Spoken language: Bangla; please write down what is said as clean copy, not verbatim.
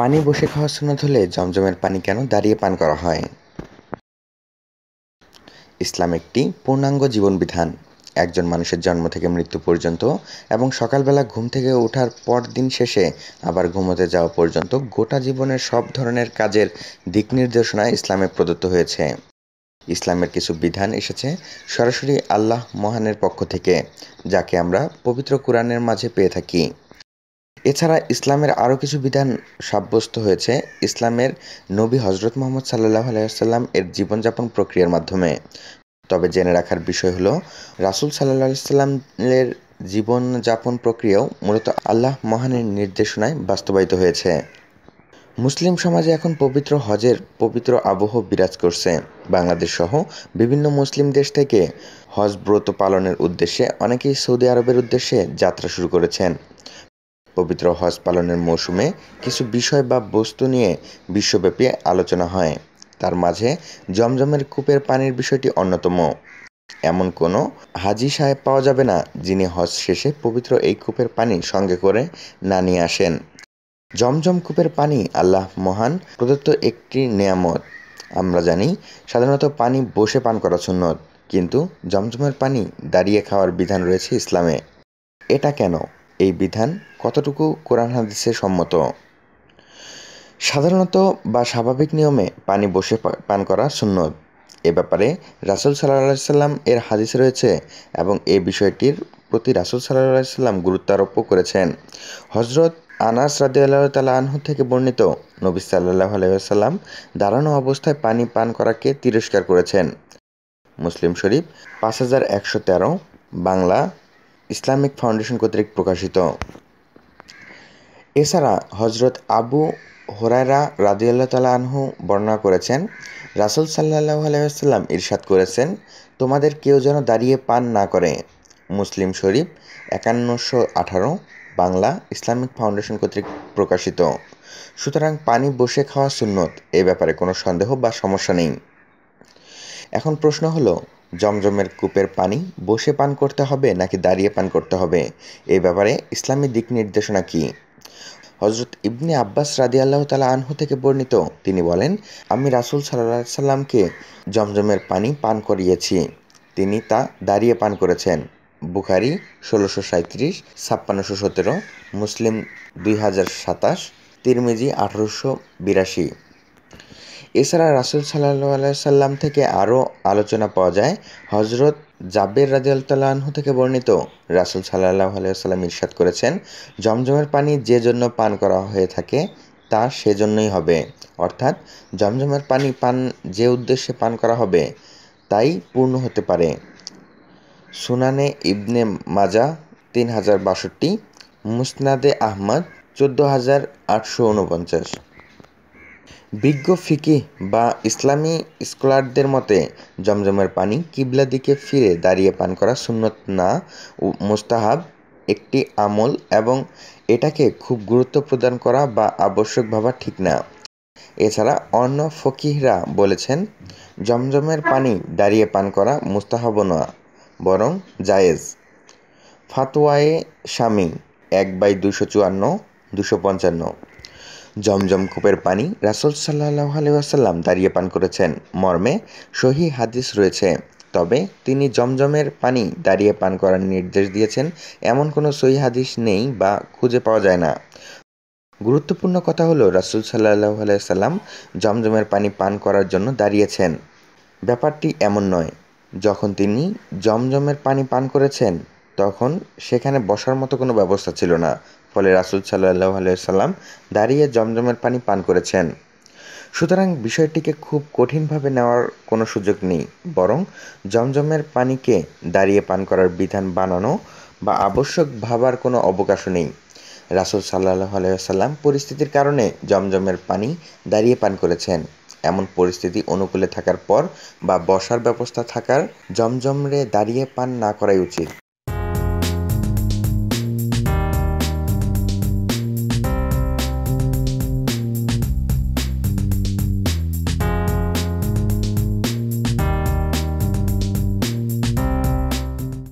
পানি বসে খাওয়া সুন্নত হলে জমজমের পানি কেন দাঁড়িয়ে পান করা হয়? ইসলাম একটি পূর্ণাঙ্গ জীবনবিধান। একজন মানুষের জন্ম থেকে মৃত্যু পর্যন্ত এবং সকালবেলা ঘুম থেকে ওঠার পর দিন শেষে আবার ঘুমোতে যাওয়া পর্যন্ত গোটা জীবনের সব ধরনের কাজের দিক নির্দেশনা ইসলামে প্রদত্ত হয়েছে। ইসলামের কিছু বিধান এসেছে সরাসরি আল্লাহ মহানের পক্ষ থেকে, যাকে আমরা পবিত্র কুরআনের মাঝে পেয়ে থাকি। এছাড়া ইসলামের আরও কিছু বিধান সাব্যস্ত হয়েছে ইসলামের নবী হজরত মুহাম্মদ সাল্লাল্লাহু আলাইহি ওয়াসাল্লাম এর জীবনযাপন প্রক্রিয়ার মাধ্যমে। তবে জেনে রাখার বিষয় হলো, রাসূল সাল্লাল্লাহু আলাইহি ওয়াসাল্লামের জীবনযাপন প্রক্রিয়াও মূলত আল্লাহ মহানের নির্দেশনায় বাস্তবায়িত হয়েছে। মুসলিম সমাজে এখন পবিত্র হজের পবিত্র আবহ বিরাজ করছে। বাংলাদেশ সহ বিভিন্ন মুসলিম দেশ থেকে হজ ব্রত পালনের উদ্দেশ্যে অনেকেই সৌদি আরবের উদ্দেশ্যে যাত্রা শুরু করেছেন। পবিত্র হজ পালনের মৌসুমে কিছু বিষয় বা বস্তু নিয়ে বিশ্বব্যাপী আলোচনা হয়। তার মাঝে জমজমের কূপের পানির বিষয়টি অন্যতম। এমন কোনো হাজী সাহেব পাওয়া যাবে না যিনি হজ শেষে পবিত্র এই কূপের পানি সঙ্গে করে না নিয়ে আসেন। জমজম কূপের পানি আল্লাহ মহান প্রদত্ত একটি নেয়ামত। আমরা জানি সাধারণত পানি বসে পান করা সুন্নত, কিন্তু জমজমের পানি দাঁড়িয়ে খাওয়ার বিধান রয়েছে ইসলামে। এটা কেন? এই বিধান কতটুকু কোরআন হাদিসে সম্মত? সাধারণত বা স্বাভাবিক নিয়মে পানি বসে পান করা সুন্নত। এ ব্যাপারে রাসূল সাল্লাল্লাহু আলাইহি ওয়াসাল্লাম এর হাদিস রয়েছে এবং এই বিষয়টির প্রতি রাসূল সাল্লাল্লাহু আলাইহি ওয়াসাল্লাম গুরুত্ব আরোপ করেছেন। হযরত আনাস রাদিয়াল্লাহু তাআলা আনহু থেকে বর্ণিত, নবী সাল্লাল্লাহু আলাইহি ওয়াসাল্লাম দাঁড়ানো অবস্থায় পানি পান করাকে তিরস্কার করেছেন। মুসলিম শরীফ 5113, বাংলা ইসলামিক ফাউন্ডেশন কর্তৃক প্রকাশিত। এছাড়া হযরত আবু হুরায়রা রাদিয়াল্লাহু তাআলা আনহু বর্ণনা করেছেন, রাসূল সাল্লাল্লাহু আলাইহি ওয়াসাল্লাম ইরশাদ করেছেন, তোমাদের কেউ যেন দাঁড়িয়ে পান না করে। মুসলিম শরীফ 5118, বাংলা ইসলামিক ফাউন্ডেশন কর্তৃক প্রকাশিত। সুতরাং পানি বসে খাওয়া সুন্নত, এ ব্যাপারে কোনো সন্দেহ বা সমস্যা নেই। এখন প্রশ্ন হলো, জমজমের কূপের পানি বসে পান করতে হবে নাকি দাঁড়িয়ে পান করতে হবে? এই ব্যাপারে ইসলামী দিক নির্দেশনা কী? হযরত ইবনে আব্বাস রাদিয়াল্লাহু তাআলা আনহু থেকে বর্ণিত, তিনি বলেন, আমি রাসূল সাল্লাল্লাহু আলাইহি সাল্লামকে জমজমের পানি পান করিয়েছি, তিনি তা দাঁড়িয়ে পান করেছেন। বুখারী 1637, 5617, মুসলিম 2027, তিরমিজি 1882। এছাড়া রাসূল সাল্লাল্লাহু আলাইহি সাল্লাম থেকে আরও আলোচনা পাওয়া যায়। হযরত জাবের রাদিয়াল্লাহু তাআলা আনহু থেকে বর্ণিত, রাসূল সাল্লাল্লাহু আলাইহি ওয়াসাল্লাম ইরশাদ করেছেন, জমজমের পানি যে জন্য পান করা হয়ে থাকে তা সেজন্যই হবে। অর্থাৎ জমজমের পানি পান যে উদ্দেশ্যে পান করা হবে তাই পূর্ণ হতে পারে। সুনানে ইবনে মাজাহ 3062, মুসনাদে আহমদ 14849। বিজ্ঞ ফিকিহ বা ইসলামী স্কলারদের মতে জমজমের পানি কিবলা দিকে ফিরে দাঁড়িয়ে পান করা সুন্নত না, মুস্তাহাব একটি আমল এবং এটাকে খুব গুরুত্ব প্রদান করা বা আবশ্যক ভাবা ঠিক না। এছাড়া অন্য ফকিহরা বলেছেন, জমজমের পানি দাঁড়িয়ে পান করা মুস্তাহাব না, বরং জায়েজ। ফাতওয়ায়ে শামী 1/254, 255। জমজম কূপের পানি রাসূল সাল্লাল্লাহু আলাইহি ওয়াসাল্লাম দাঁড়িয়ে পান করেছেন মর্মে সহিহ হাদিস রয়েছে। তবে তিনি জমজমের পানি দাঁড়িয়ে পান করার নির্দেশ দিয়েছেন এমন কোনো সহিহ হাদিস নেই বা খুঁজে পাওয়া যায় না। গুরুত্বপূর্ণ কথা হলো, রাসূল সাল্লাল্লাহু আলাইহি ওয়াসাল্লাম জমজমের পানি পান করার জন্য দাঁড়িয়েছেন। ব্যাপারটি এমন নয়, যখন তিনি জমজমের পানি পান করেছেন তখন সেখানে বসার মতো কোনো ব্যবস্থা ছিল না, ফলে রাসূল সাল্লাল্লাহু আলাইহি ওয়াসাল্লাম দাঁড়িয়ে জমজমের পানি পান করেছেন। সুতরাং বিষয়টিকে খুব কঠিনভাবে নেওয়ার কোনো সুযোগ নেই, বরং জমজমের পানিকে দাঁড়িয়ে পান করার বিধান বানানো বা আবশ্যক ভাবার কোনো অবকাশও নেই। রাসূল সাল্লাল্লাহু আলাইহি ওয়াসাল্লাম পরিস্থিতির কারণে জমজমের পানি দাঁড়িয়ে পান করেছেন। এমন পরিস্থিতি অনুকূলে থাকার পর বা বসার ব্যবস্থা থাকার জমজমরে দাঁড়িয়ে পান না করাই উচিত।